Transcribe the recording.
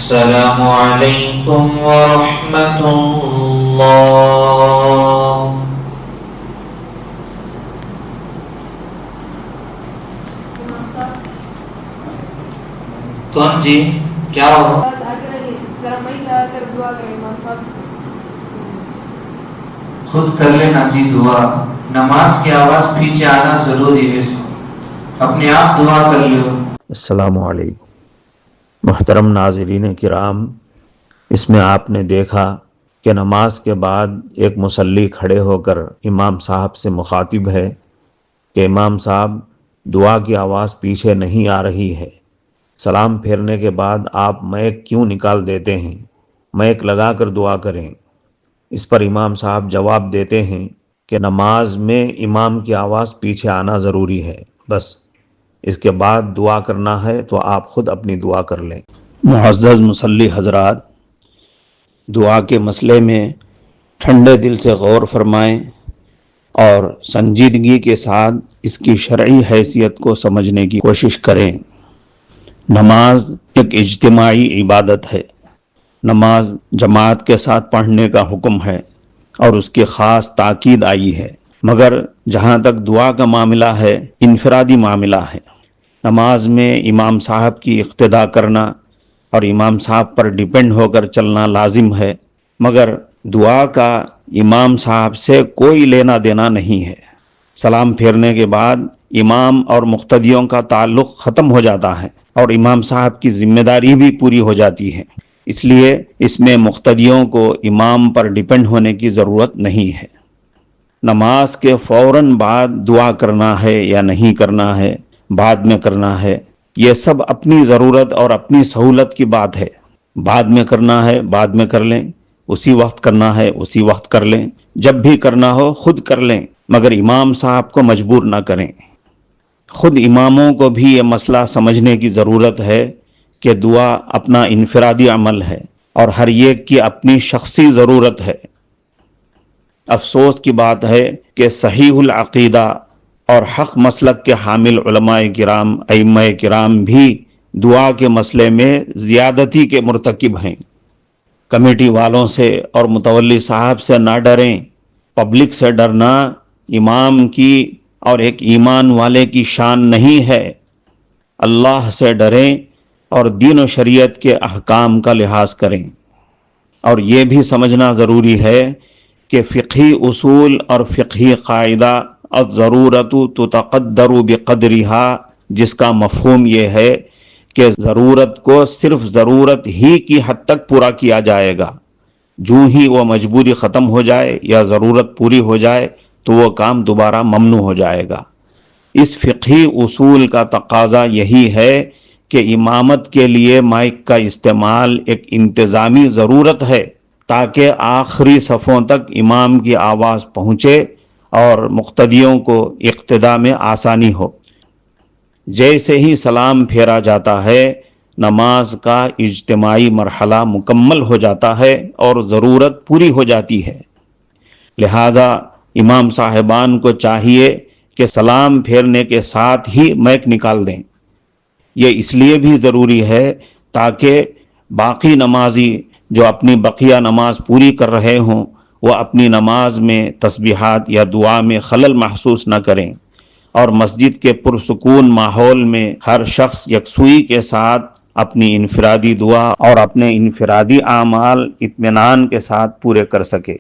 السلام علیکم ورحمۃ اللہ۔ کون جی کیا ہو؟ خود کر لینا جی دعا، نماز کی آواز پیچھے آنا ضروری ہے، اپنے آپ دعا کر لیو۔ السلام علیکم محترم ناظرین کرام، اس میں آپ نے دیکھا کہ نماز کے بعد ایک مصلی کھڑے ہو کر امام صاحب سے مخاطب ہے کہ امام صاحب دعا کی آواز پیچھے نہیں آ رہی ہے، سلام پھیرنے کے بعد آپ مائک کیوں نکال دیتے ہیں، مائک لگا کر دعا کریں۔ اس پر امام صاحب جواب دیتے ہیں کہ نماز میں امام کی آواز پیچھے آنا ضروری ہے، بس اس کے بعد دعا کرنا ہے تو آپ خود اپنی دعا کر لیں۔ معزز مصلی حضرات، دعا کے مسئلے میں ٹھنڈے دل سے غور فرمائیں اور سنجیدگی کے ساتھ اس کی شرعی حیثیت کو سمجھنے کی کوشش کریں۔ نماز ایک اجتماعی عبادت ہے، نماز جماعت کے ساتھ پڑھنے کا حکم ہے اور اس کی خاص تاکید آئی ہے، مگر جہاں تک دعا کا معاملہ ہے انفرادی معاملہ ہے۔ نماز میں امام صاحب کی اقتداء کرنا اور امام صاحب پر ڈیپینڈ ہو کر چلنا لازم ہے، مگر دعا کا امام صاحب سے کوئی لینا دینا نہیں ہے۔ سلام پھیرنے کے بعد امام اور مقتدیوں کا تعلق ختم ہو جاتا ہے اور امام صاحب کی ذمہ داری بھی پوری ہو جاتی ہے، اس لیے اس میں مقتدیوں کو امام پر ڈیپینڈ ہونے کی ضرورت نہیں ہے۔ نماز کے فوراً بعد دعا کرنا ہے یا نہیں کرنا ہے، بعد میں کرنا ہے، یہ سب اپنی ضرورت اور اپنی سہولت کی بات ہے۔ بعد میں کرنا ہے بعد میں کر لیں، اسی وقت کرنا ہے اسی وقت کر لیں، جب بھی کرنا ہو خود کر لیں، مگر امام صاحب کو مجبور نہ کریں۔ خود اماموں کو بھی یہ مسئلہ سمجھنے کی ضرورت ہے کہ دعا اپنا انفرادی عمل ہے اور ہر ایک کی اپنی شخصی ضرورت ہے۔ افسوس کی بات ہے کہ صحیح العقیدہ اور حق مسلک کے حامل علماء کرام، ائمہ کرام بھی دعا کے مسئلے میں زیادتی کے مرتکب ہیں۔ کمیٹی والوں سے اور متولی صاحب سے نہ ڈریں، پبلک سے ڈرنا امام کی اور ایک ایمان والے کی شان نہیں ہے۔ اللہ سے ڈریں اور دین و شریعت کے احکام کا لحاظ کریں، اور یہ بھی سمجھنا ضروری ہے کہ فقہی اصول اور فقہی قاعدہ الضرورت تتقدر بقدرها، جس کا مفہوم یہ ہے کہ ضرورت کو صرف ضرورت ہی کی حد تک پورا کیا جائے گا، جو ہی وہ مجبوری ختم ہو جائے یا ضرورت پوری ہو جائے تو وہ کام دوبارہ ممنوع ہو جائے گا۔ اس فقہی اصول کا تقاضا یہی ہے کہ امامت کے لیے مائک کا استعمال ایک انتظامی ضرورت ہے تاکہ آخری صفوں تک امام کی آواز پہنچے اور مقتدیوں کو اقتداء میں آسانی ہو۔ جیسے ہی سلام پھیرا جاتا ہے نماز کا اجتماعی مرحلہ مکمل ہو جاتا ہے اور ضرورت پوری ہو جاتی ہے، لہذا امام صاحبان کو چاہیے کہ سلام پھیرنے کے ساتھ ہی مائک نکال دیں۔ یہ اس لیے بھی ضروری ہے تاکہ باقی نمازی جو اپنی بقیہ نماز پوری کر رہے ہوں وہ اپنی نماز میں تسبیحات یا دعا میں خلل محسوس نہ کریں، اور مسجد کے پرسکون ماحول میں ہر شخص یکسوئی کے ساتھ اپنی انفرادی دعا اور اپنے انفرادی اعمال اطمینان کے ساتھ پورے کر سکے۔